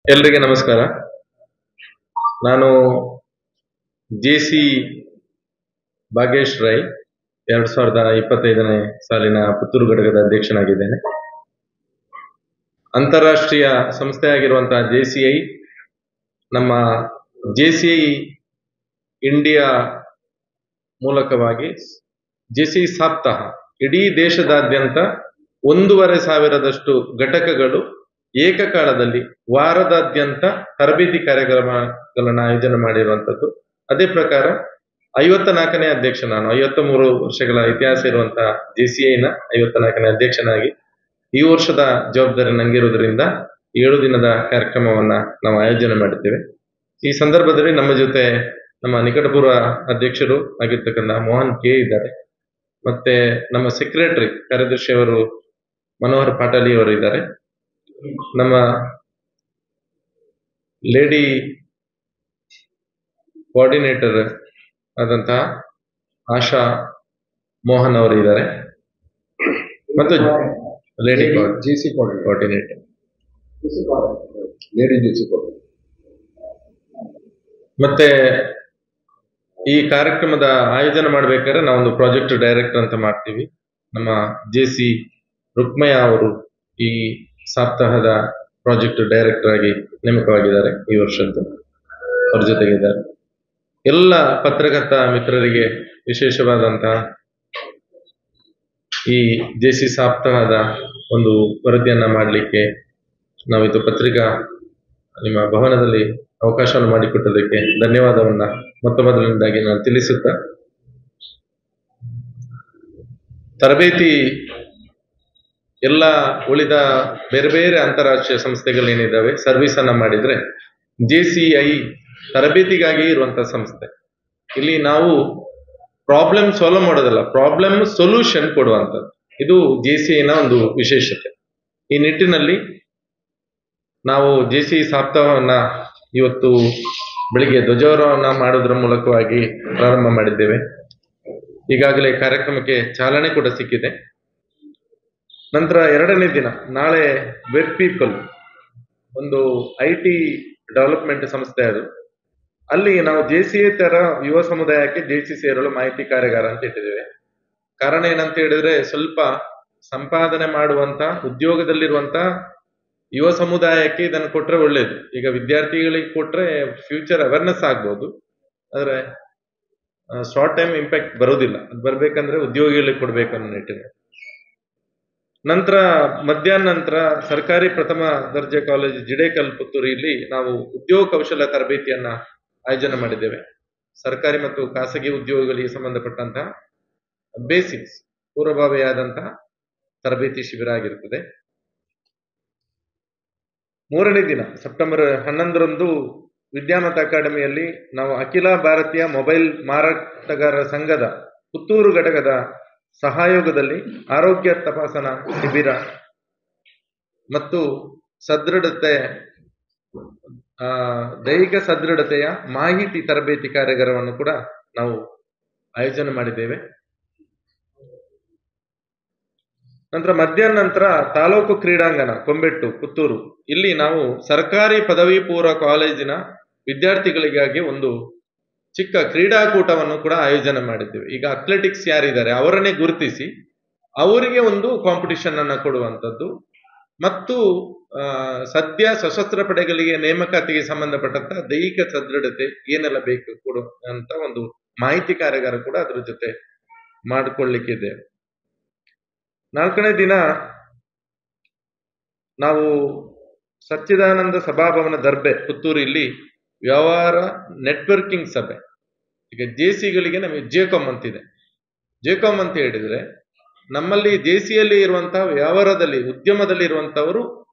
ಎಲ್ರಿಗೆ ನಮಸ್ಕಾರ. ನಾನು ಜೆಸಿ ಭಾಗೇಶ್ ರೈ 2025ನೇ ಸಾಲಿನ ಪುತ್ತೂರು ಘಟಕದ ಅಧ್ಯಕ್ಷನಾಗಿದ್ದೇನೆ. ಅಂತಾರಾಷ್ಟ್ರೀಯ ಸಂಸ್ಥೆಯಾಗಿರುವಂತಹ ಜೆಸಿಐ ನಮ್ಮ ಜೆಸಿಐ ಇಂಡಿಯಾ ಮೂಲಕವಾಗಿ ಜೆಸಿಐ ಸಪ್ತಾಹ ಇಡೀ ದೇಶದಾದ್ಯಂತ 1,500ದಷ್ಟು ಘಟಕಗಳು ಏಕಕಾಲದಲ್ಲಿ ವಾರದಾದ್ಯಂತ ತರಬೇತಿ ಕಾರ್ಯಕ್ರಮಗಳನ್ನು ಆಯೋಜನೆ ಮಾಡಿರುವಂಥದ್ದು. ಅದೇ ಪ್ರಕಾರ 54ನೇ ಅಧ್ಯಕ್ಷ ನಾನು. 53 ವರ್ಷಗಳ ಇತಿಹಾಸ ಇರುವಂತಹ ಜೆಸಿಐನ 54ನೇ ಅಧ್ಯಕ್ಷನಾಗಿ ಈ ವರ್ಷದ ಜವಾಬ್ದಾರಿ ನಂಗಿರುವುದರಿಂದ 7 ದಿನದ ಕಾರ್ಯಕ್ರಮವನ್ನ ನಾವು ಆಯೋಜನೆ ಮಾಡಿದ್ದೇವೆ. ಈ ಸಂದರ್ಭದಲ್ಲಿ ನಮ್ಮ ಜೊತೆ ನಮ್ಮ ನಿಕಟಪೂರ್ವ ಅಧ್ಯಕ್ಷರು ಆಗಿರ್ತಕ್ಕಂಥ ಮೋಹನ್ ಕೆ ಇದ್ದಾರೆ. ಮತ್ತೆ ನಮ್ಮ ಸೆಕ್ರೆಟರಿ ಕಾರ್ಯದರ್ಶಿಯವರು ಮನೋಹರ್ ಪಾಟಲಿ ಅವರು ಇದ್ದಾರೆ. ನಮ್ಮ ಲೇಡಿ ಕೋಆರ್ಡಿನೇಟರ್ ಆದಂತಹ ಆಶಾ ಮೋಹನ್ ಅವರು ಇದ್ದಾರೆ. ಮತ್ತು lady GC coordinator lady GC ಮತ್ತೆ ಈ ಕಾರ್ಯಕ್ರಮದ ಆಯೋಜನೆ ಮಾಡ್ಬೇಕಾದ್ರೆ ನಾವೊಂದು ಪ್ರಾಜೆಕ್ಟ್ ಡೈರೆಕ್ಟರ್ ಅಂತ ಮಾಡ್ತೀವಿ. ನಮ್ಮ ಜೆಸಿ ರುಕ್ಮಯ್ಯ ಅವರು ಈ ಸಪ್ತಾಹದ ಪ್ರಾಜೆಕ್ಟ್ ಡೈರೆಕ್ಟರ್ ಆಗಿ ನೇಮಕವಾಗಿದ್ದಾರೆ. ಈ ವರ್ಷದ್ದು ಅವ್ರ ಜೊತೆಗಿದ್ದಾರೆ. ಎಲ್ಲ ಪತ್ರಕರ್ತ ಮಿತ್ರರಿಗೆ ವಿಶೇಷವಾದಂತಹ ಈ ಜೆಸಿ ಸಪ್ತಾಹದ ಒಂದು ವರದಿಯನ್ನ ಮಾಡಲಿಕ್ಕೆ ನಾವಿದು ಪತ್ರಿಕಾ ನಿಮ್ಮ ಭವನದಲ್ಲಿ ಅವಕಾಶವನ್ನು ಮಾಡಿಕೊಟ್ಟದಕ್ಕೆ ಧನ್ಯವಾದವನ್ನ ಮೊದಲನೇದಾಗಿ ನಾನು ತಿಳಿಸುತ್ತಾ, ತರಬೇತಿ ಎಲ್ಲ ಉಳಿದ ಬೇರೆ ಬೇರೆ ಅಂತಾರಾಷ್ಟ್ರೀಯ ಸಂಸ್ಥೆಗಳೇನಿದ್ದಾವೆ ಸರ್ವಿಸ್ ಅನ್ನ ಮಾಡಿದ್ರೆ, ಜೆಸಿಐ ತರಬೇತಿಗಾಗಿ ಇರುವಂತಹ ಸಂಸ್ಥೆ. ಇಲ್ಲಿ ನಾವು ಪ್ರಾಬ್ಲಮ್ ಸಾಲ್ವ್ ಮಾಡೋದಲ್ಲ, ಪ್ರಾಬ್ಲಮ್ ಸೊಲ್ಯೂಷನ್ ಕೊಡುವಂಥದ್ದು. ಇದು ಜೆಸಿಐನ ಒಂದು ವಿಶೇಷತೆ. ಈ ನಿಟ್ಟಿನಲ್ಲಿ ನಾವು ಜೆಸಿಐ ಸಪ್ತಾಹವನ್ನ ಇವತ್ತು ಬೆಳಿಗ್ಗೆ ಧ್ವಜಾರೋಹಣ ಮಾಡೋದ್ರ ಮೂಲಕವಾಗಿ ಪ್ರಾರಂಭ ಮಾಡಿದ್ದೇವೆ. ಈಗಾಗಲೇ ಕಾರ್ಯಕ್ರಮಕ್ಕೆ ಚಾಲನೆ ಕೂಡ ಸಿಕ್ಕಿದೆ. ನಂತರ 2ನೇ ದಿನ ನಾಳೆ ವೆಬ್ ಪೀಪಲ್ ಒಂದು IT ಡೆವಲಪ್ಮೆಂಟ್ ಸಂಸ್ಥೆ, ಅದು ಅಲ್ಲಿ ನಾವು ಜೆಸಿಐ ತರ ಯುವ ಸಮುದಾಯಕ್ಕೆ ಜೆಸಿ ಸೇರಲು ಮಾಹಿತಿ ಕಾರ್ಯಾಗಾರ ಅಂತ ಇಟ್ಟಿದ್ದೇವೆ. ಕಾರಣ ಏನಂತ ಹೇಳಿದ್ರೆ, ಸ್ವಲ್ಪ ಸಂಪಾದನೆ ಮಾಡುವಂತ ಉದ್ಯೋಗದಲ್ಲಿರುವಂತ ಯುವ ಸಮುದಾಯಕ್ಕೆ ಇದನ್ನು ಕೊಟ್ರೆ ಒಳ್ಳೇದು. ಈಗ ವಿದ್ಯಾರ್ಥಿಗಳಿಗೆ ಕೊಟ್ರೆ ಫ್ಯೂಚರ್ ಅವೇರ್ನೆಸ್ ಆಗ್ಬೋದು, ಆದ್ರೆ ಶಾರ್ಟ್ ಟೈಮ್ ಇಂಪ್ಯಾಕ್ಟ್ ಬರೋದಿಲ್ಲ. ಅದು ಬರ್ಬೇಕಂದ್ರೆ ಉದ್ಯೋಗಿಗಳಿಗೆ ಕೊಡ್ಬೇಕು ಅನ್ನೋ ನಿಟ್ಟಿನಲ್ಲಿ. ನಂತರ ಮಧ್ಯಾಹ್ನ ನಂತರ ಸರ್ಕಾರಿ ಪ್ರಥಮ ದರ್ಜೆ ಕಾಲೇಜು ಜಿಡೇಕಲ್ ಪುತ್ತೂರಿಯಲ್ಲಿ ನಾವು ಉದ್ಯೋಗ ಕೌಶಲ ತರಬೇತಿಯನ್ನ ಆಯೋಜನೆ ಮಾಡಿದ್ದೇವೆ. ಸರ್ಕಾರಿ ಮತ್ತು ಖಾಸಗಿ ಉದ್ಯೋಗಗಳಿಗೆ ಸಂಬಂಧಪಟ್ಟಂತಹ ಬೇಸಿಕ್ಸ್ ಪೂರ್ವಭಾವಿಯಾದಂತಹ ತರಬೇತಿ ಶಿಬಿರ ಆಗಿರುತ್ತದೆ. 3ನೇ ದಿನ ಸೆಪ್ಟೆಂಬರ್ 11ರಂದು ವಿದ್ಯಾಮತ ಅಕಾಡೆಮಿಯಲ್ಲಿ ನಾವು ಅಖಿಲ ಭಾರತೀಯ ಮೊಬೈಲ್ ಮಾರಾಟಗಾರರ ಸಂಘದ ಪುತ್ತೂರು ಘಟಕದ ಸಹಯೋಗದಲ್ಲಿ ಆರೋಗ್ಯ ತಪಾಸಣಾ ಶಿಬಿರ ಮತ್ತು ದೈಹಿಕ ಸದೃಢತೆಯ ಮಾಹಿತಿ ತರಬೇತಿ ಕಾರ್ಯಾಗಾರವನ್ನು ಕೂಡ ನಾವು ಆಯೋಜನೆ ಮಾಡಿದ್ದೇವೆ. ನಂತರ ಮಧ್ಯಾಹ್ನ ನಂತರ ತಾಲೂಕು ಕ್ರೀಡಾಂಗಣ ಕೊಂಬೆಟ್ಟು ಪುತ್ತೂರು, ಇಲ್ಲಿ ನಾವು ಸರ್ಕಾರಿ ಪದವಿ ಪೂರ್ವ ಕಾಲೇಜಿನ ವಿದ್ಯಾರ್ಥಿಗಳಿಗಾಗಿ ಒಂದು ಚಿಕ್ಕ ಕ್ರೀಡಾಕೂಟವನ್ನು ಕೂಡ ಆಯೋಜನೆ ಮಾಡಿದ್ದೇವೆ. ಈಗ ಅಥ್ಲೆಟಿಕ್ಸ್ ಯಾರಿದ್ದಾರೆ ಅವರನ್ನೇ ಗುರುತಿಸಿ ಅವರಿಗೆ ಒಂದು ಕಾಂಪಿಟಿಷನ್ ಅನ್ನ ಕೊಡುವಂಥದ್ದು, ಮತ್ತು ಸದ್ಯ ಸಶಸ್ತ್ರ ಪಡೆಗಳಿಗೆ ನೇಮಕಾತಿಗೆ ಸಂಬಂಧಪಟ್ಟಂತ ದೈಹಿಕ ಸದೃಢತೆ ಏನೆಲ್ಲ ಬೇಕು ಕೊಡು ಅಂತ ಒಂದು ಮಾಹಿತಿ ಕಾರ್ಯಾಗಾರ ಕೂಡ ಅದ್ರ ಜೊತೆ ಮಾಡಿಕೊಳ್ಳಿಕ್ಕಿದೆ. 4ನೇ ದಿನ ನಾವು ಸಚ್ಚಿದಾನಂದ ಸಭಾಭವನ ದರ್ಬೆ ಪುತ್ತೂರು ಇಲ್ಲಿ ವ್ಯವಹಾರ ನೆಟ್ವರ್ಕಿಂಗ್ ಸಭೆ. ಈಗ ಜೆಸಿಗಳಿಗೆ ನಮಗೆ ಜೆಕಾಮ್ ಅಂತಿದೆ. ಜೆಕಾಮ್ ಅಂತ ಹೇಳಿದ್ರೆ ನಮ್ಮಲ್ಲಿ ಜೆಸಿಯಲ್ಲಿ ಇರುವಂತಹ ವ್ಯವಹಾರದಲ್ಲಿ ಉದ್ಯಮದಲ್ಲಿ ಇರುವಂತವರು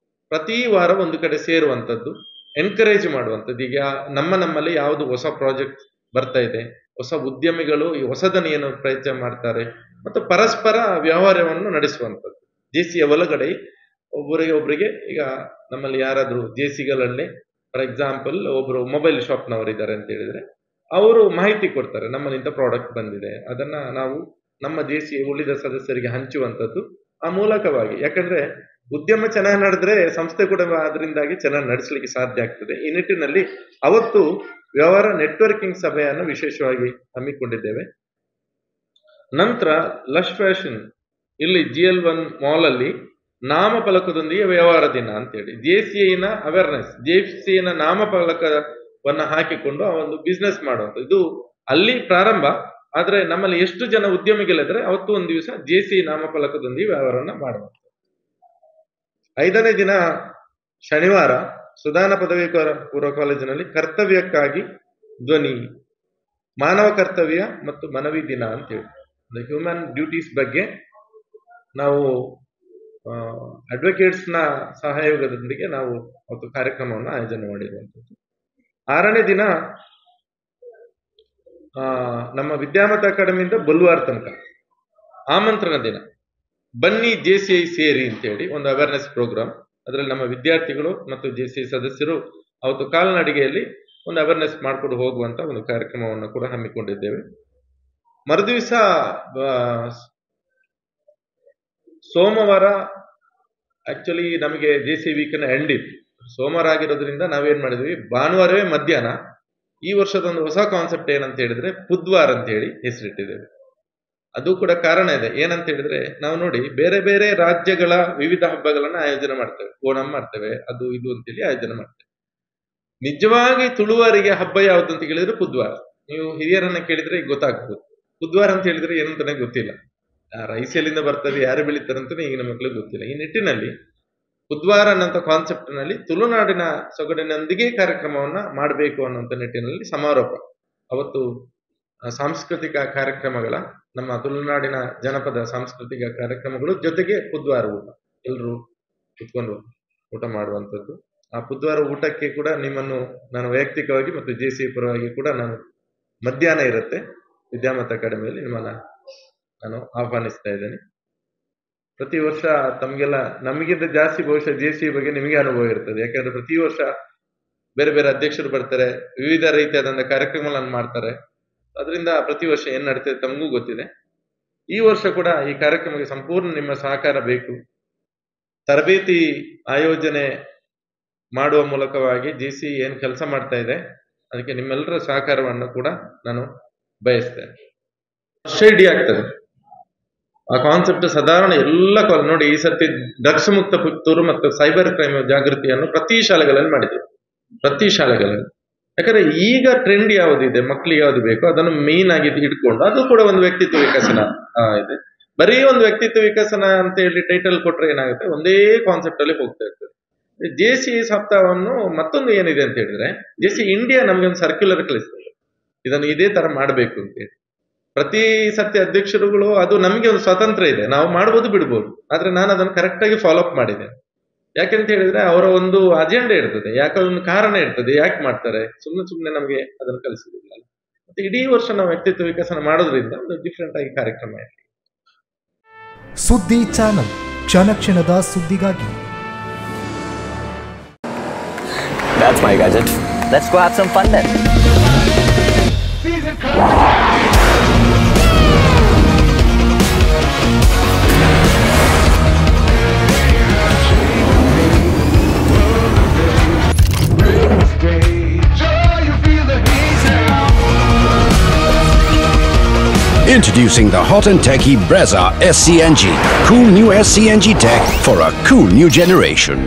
ಪ್ರತಿ ವಾರ ಒಂದು ಕಡೆ ಸೇರುವಂಥದ್ದು, ಎನ್ಕರೇಜ್ ಮಾಡುವಂಥದ್ದು. ಈಗ ನಮ್ಮಲ್ಲಿ ಯಾವುದು ಹೊಸ ಪ್ರಾಜೆಕ್ಟ್ ಬರ್ತಾ ಇದೆ, ಹೊಸ ಉದ್ಯಮಿಗಳು ಈ ಹೊಸದನ್ನು ಏನು ಪ್ರಯತ್ನ ಮಾಡ್ತಾರೆ, ಮತ್ತು ಪರಸ್ಪರ ವ್ಯವಹಾರವನ್ನು ನಡೆಸುವಂಥದ್ದು. ಜೆಸಿಯ ಒಳಗಡೆ ಒಬ್ಬರಿಗೆ ಈಗ ನಮ್ಮಲ್ಲಿ ಯಾರಾದ್ರೂ ಜೆಸಿಗಳಲ್ಲಿ ಫಾರ್ ಎಕ್ಸಾಂಪಲ್ ಒಬ್ರು ಮೊಬೈಲ್ ಶಾಪ್ನವರಿದ್ದಾರೆ ಅಂತ ಹೇಳಿದ್ರೆ ಅವರು ಮಾಹಿತಿ ಕೊಡ್ತಾರೆ, ನಮ್ಮಲ್ಲಿ ಇಂಥ ಪ್ರಾಡಕ್ಟ್ ಬಂದಿದೆ, ಅದನ್ನ ನಾವು ನಮ್ಮ ಜೆಸಿ ಉಳಿದ ಸದಸ್ಯರಿಗೆ ಹಂಚುವಂಥದ್ದು. ಆ ಮೂಲಕವಾಗಿ, ಯಾಕಂದ್ರೆ ಉದ್ಯಮ ಚೆನ್ನಾಗಿ ನಡೆದ್ರೆ ಸಂಸ್ಥೆ ಕೂಡ ಅದರಿಂದಾಗಿ ಚೆನ್ನಾಗಿ ನಡೆಸಲಿಕ್ಕೆ ಸಾಧ್ಯ ಆಗ್ತದೆ. ಈ ನಿಟ್ಟಿನಲ್ಲಿ ಅವತ್ತು ವ್ಯವಹಾರ ನೆಟ್ವರ್ಕಿಂಗ್ ಸಭೆಯನ್ನು ವಿಶೇಷವಾಗಿ ಹಮ್ಮಿಕೊಂಡಿದ್ದೇವೆ. ನಂತರ ಲಶ್ ಫ್ಯಾಷನ್ ಇಲ್ಲಿ GL1 ಮಾಲ್ ಅಲ್ಲಿ ನಾಮಫಲಕದೊಂದಿಗೆ ವ್ಯವಹಾರ ದಿನ ಅಂತೇಳಿ JCIನ ಅವೇರ್ನೆಸ್, JCIನ ನಾಮಫಲಕವನ್ನ ಹಾಕಿಕೊಂಡು ಆ ಒಂದು ಬಿಸ್ನೆಸ್ ಮಾಡುವಂತ ಇದು ಅಲ್ಲಿ ಪ್ರಾರಂಭ. ಆದ್ರೆ ನಮ್ಮಲ್ಲಿ ಎಷ್ಟು ಜನ ಉದ್ಯಮಿಗಳಿದ್ರೆ ಅವತ್ತು ಒಂದು ದಿವಸ JCI ನಾಮಫಲಕದೊಂದಿಗೆ ವ್ಯವಹಾರನ ಮಾಡುವಂತ. 5ನೇ ದಿನ ಶನಿವಾರ ಸುಧಾನ ಪದವಿ ಪೂರ್ವ ಕಾಲೇಜಿನಲ್ಲಿ ಕರ್ತವ್ಯಕ್ಕಾಗಿ ಧ್ವನಿ, ಮಾನವ ಕರ್ತವ್ಯ ಮತ್ತು ಮನವಿ ದಿನ ಅಂತೇಳಿ ಹ್ಯೂಮನ್ ಡ್ಯೂಟೀಸ್ ಬಗ್ಗೆ ನಾವು ಅಡ್ವೊಕೇಟ್ಸ್ನ ಸಹಯೋಗದೊಂದಿಗೆ ನಾವು ಅವತ್ತು ಕಾರ್ಯಕ್ರಮವನ್ನು ಆಯೋಜನೆ ಮಾಡಿರುವಂಥದ್ದು. 6ನೇ ದಿನ ನಮ್ಮ ವಿದ್ಯಾಮತ ಅಕಾಡೆಮಿಯಿಂದ ಬುಲ್ವಾರ್ ತನಕ ಆಮಂತ್ರಣ ದಿನ, ಬನ್ನಿ JCI ಸೇರಿ ಅಂತೇಳಿ ಒಂದು ಅವೇರ್ನೆಸ್ ಪ್ರೋಗ್ರಾಮ್. ಅದರಲ್ಲಿ ನಮ್ಮ ವಿದ್ಯಾರ್ಥಿಗಳು ಮತ್ತು JCI ಸದಸ್ಯರು ಅವತ್ತು ಕಾಲ್ನಡಿಗೆಯಲ್ಲಿ ಒಂದು ಅವೇರ್ನೆಸ್ ಮಾಡಿಕೊಂಡು ಹೋಗುವಂತ ಒಂದು ಕಾರ್ಯಕ್ರಮವನ್ನು ಕೂಡ ಹಮ್ಮಿಕೊಂಡಿದ್ದೇವೆ. ಮರುದಿವಸ ಸೋಮವಾರ ಆಕ್ಚುಲಿ ನಮಗೆ JCI ವೀಕ್ನ ಎಂಡ್ ಇತ್ತು. ಸೋಮವಾರ ಆಗಿರೋದ್ರಿಂದ ನಾವೇನ್ ಮಾಡಿದ್ವಿ, ಭಾನುವಾರವೇ ಮಧ್ಯಾಹ್ನ ಈ ವರ್ಷದೊಂದು ಹೊಸ ಕಾನ್ಸೆಪ್ಟ್ ಏನಂತ ಹೇಳಿದ್ರೆ ಬುಧವಾರ ಅಂತ ಹೇಳಿ ಹೆಸರಿಟ್ಟಿದ್ದೇವೆ. ಅದು ಕೂಡ ಕಾರಣ ಇದೆ. ಏನಂತ ಹೇಳಿದ್ರೆ ನಾವು ನೋಡಿ ಬೇರೆ ಬೇರೆ ರಾಜ್ಯಗಳ ವಿವಿಧ ಹಬ್ಬಗಳನ್ನ ಆಯೋಜನೆ ಮಾಡ್ತೇವೆ, ಓಣಂ ಮಾಡ್ತೇವೆ, ಅದು ಇದು ಅಂತೇಳಿ ಆಯೋಜನೆ ಮಾಡ್ತೇವೆ. ನಿಜವಾಗಿ ತುಳುವರಿಗೆ ಹಬ್ಬ ಯಾವ್ದು ಅಂತ ಕೇಳಿದ್ರೆ ಬುಧವಾರ. ನೀವು ಹಿರಿಯರನ್ನ ಕೇಳಿದ್ರೆ ಗೊತ್ತಾಗ್ಬೋದು. ಬುಧವಾರ ಅಂತ ಹೇಳಿದ್ರೆ ಏನಂತಾನೆ ಗೊತ್ತಿಲ್ಲ, ರೈಸ್ ಎಲ್ಲಿಂದ ಬರ್ತದೆ, ಯಾರು ಬೆಳೀತಾರಂತಾನೆ ಈಗಿನ ಮಕ್ಕಳಿಗೆ ಗೊತ್ತಿಲ್ಲ. ಈ ನಿಟ್ಟಿನಲ್ಲಿ ಬುಧವಾರ ಅನ್ನೋಂಥ ಕಾನ್ಸೆಪ್ಟ್ ನಲ್ಲಿ ತುಳುನಾಡಿನ ಸೊಗಡಿನೊಂದಿಗೆ ಕಾರ್ಯಕ್ರಮವನ್ನ ಮಾಡಬೇಕು ಅನ್ನುವಂಥ ನಿಟ್ಟಿನಲ್ಲಿ ಸಮಾರೋಪ ಅವತ್ತು ಸಾಂಸ್ಕೃತಿಕ ಕಾರ್ಯಕ್ರಮಗಳ, ನಮ್ಮ ತುಳುನಾಡಿನ ಜನಪದ ಸಾಂಸ್ಕೃತಿಕ ಕಾರ್ಯಕ್ರಮಗಳು ಜೊತೆಗೆ ಬುಧವಾರ ಊಟ, ಎಲ್ಲರೂ ಕುತ್ಕೊಂಡು ಊಟ ಮಾಡುವಂಥದ್ದು. ಆ ಬುಧವಾರ ಊಟಕ್ಕೆ ಕೂಡ ನಿಮ್ಮನ್ನು ನಾನು ವೈಯಕ್ತಿಕವಾಗಿ ಮತ್ತು JCI ಪರವಾಗಿ ಕೂಡ ನಾನು ಮಧ್ಯಾಹ್ನ ಇರುತ್ತೆ ವಿದ್ಯಾಮತ ಅಕಾಡೆಮಿಯಲ್ಲಿ ನಿಮ್ಮನ್ನ ನಾನು ಆಹ್ವಾನಿಸ್ತಾ ಇದ್ದೇನೆ. ಪ್ರತಿ ವರ್ಷ ತಮಗೆಲ್ಲ ನಮಗಿಂತ ಜಾಸ್ತಿ ಬಹುಶಃ JCI ಬಗ್ಗೆ ನಿಮಗೆ ಅನುಭವ ಇರ್ತದೆ. ಯಾಕಂದ್ರೆ ಪ್ರತಿ ವರ್ಷ ಬೇರೆ ಬೇರೆ ಅಧ್ಯಕ್ಷರು ಬರ್ತಾರೆ, ವಿವಿಧ ರೀತಿಯಾದಂತಹ ಕಾರ್ಯಕ್ರಮಗಳನ್ನು ಮಾಡ್ತಾರೆ. ಅದರಿಂದ ಪ್ರತಿ ವರ್ಷ ಏನ್ ನಡೀತದೆ ತಮಗೂ ಗೊತ್ತಿದೆ. ಈ ವರ್ಷ ಕೂಡ ಈ ಕಾರ್ಯಕ್ರಮಕ್ಕೆ ಸಂಪೂರ್ಣ ನಿಮ್ಮ ಸಹಕಾರ ಬೇಕು. ತರಬೇತಿ ಆಯೋಜನೆ ಮಾಡುವ ಮೂಲಕವಾಗಿ JCI ಏನ್ ಕೆಲಸ ಮಾಡ್ತಾ ಇದೆ ಅದಕ್ಕೆ ನಿಮ್ಮೆಲ್ಲರ ಸಹಕಾರವನ್ನು ಕೂಡ ನಾನು ಬಯಸ್ತೇನೆ. ಇಡೀ ಆಗ್ತದೆ ಆ ಕಾನ್ಸೆಪ್ಟ್ ಸಾಧಾರಣ ಎಲ್ಲ ನೋಡಿ. ಈ ಸರ್ತಿ ಡ್ರಗ್ಸ್ ಮುಕ್ತ ಪುತ್ತೂರು ಮತ್ತು ಸೈಬರ್ ಕ್ರೈಮ್ ಜಾಗೃತಿಯನ್ನು ಪ್ರತಿ ಶಾಲೆಗಳಲ್ಲಿ ಮಾಡಿದ್ದೇವೆ, ಪ್ರತಿ ಶಾಲೆಗಳಲ್ಲಿ. ಯಾಕಂದ್ರೆ ಈಗ ಟ್ರೆಂಡ್ ಯಾವುದಿದೆ, ಮಕ್ಕಳಿಗೆ ಯಾವ್ದು ಬೇಕೋ ಅದನ್ನು ಮೇನ್ ಆಗಿ ಇಟ್ಕೊಂಡು ಅದು ಕೂಡ ಒಂದು ವ್ಯಕ್ತಿತ್ವ ವಿಕಸನ ಇದೆ. ಬರೀ ಒಂದು ವ್ಯಕ್ತಿತ್ವ ವಿಕಸನ ಅಂತ ಹೇಳಿ ಟೈಟಲ್ ಕೊಟ್ರೆ ಏನಾಗುತ್ತೆ, ಒಂದೇ ಕಾನ್ಸೆಪ್ಟ್ ಅಲ್ಲಿ ಹೋಗ್ತಾ ಇರ್ತದೆ. JCI ಸಪ್ತಾಹವನ್ನು ಮತ್ತೊಂದು ಏನಿದೆ ಅಂತ ಹೇಳಿದ್ರೆ JCI ಇಂಡಿಯಾ ನಮ್ಗೆ ಒಂದು ಸರ್ಕ್ಯುಲರ್ ಕಳಿಸ್ತದೆ, ಇದನ್ನು ಇದೇ ತರ ಮಾಡಬೇಕು ಅಂತ ಹೇಳಿ. ಪ್ರತಿ ಸತ್ಯ ಅಧ್ಯಕ್ಷರುಗಳು ಅದು ನಮ್ಗೆ ಒಂದು ಸ್ವತಂತ್ರ ಇದೆ, ನಾವು ಮಾಡ್ಬೋದು ಬಿಡ್ಬೋದು. ಆದ್ರೆ ನಾನು ಅದನ್ನು ಕರೆಕ್ಟ್ ಆಗಿ ಫಾಲೋ ಅಪ್ ಮಾಡಿದ್ದೇನೆ. ಯಾಕೆಂತ ಹೇಳಿದ್ರೆ ಅವರ ಒಂದು ಅಜೆಂಡಾ ಇರ್ತದೆ, ಯಾಕಂದ್ರೆ ಕಾರಣ ಇರ್ತದೆ, ಯಾಕೆ ಮಾಡ್ತಾರೆ, ಸುಮ್ಮನೆ ನಮಗೆ ಅದನ್ನು ಕಲಿಸುದಿಲ್ಲ. ಮತ್ತೆ ಇಡೀ ವರ್ಷ ನಾವು ವ್ಯಕ್ತಿತ್ವ ವಿಕಸನ ಮಾಡೋದ್ರಿಂದ ಒಂದು ಡಿಫ್ರೆಂಟ್ ಆಗಿ ಕಾರ್ಯಕ್ರಮ ಇರಲಿ. ಸುದ್ದಿ ಚಾನಲ್, ಕ್ಷಣ ಕ್ಷಣದ ಸುದ್ದಿಗಾಗಿ. That's my gadget. Let's go have some fun then. Introducing the hot and techy Brezza SCNG. Cool new SCNG tech for a cool new generation.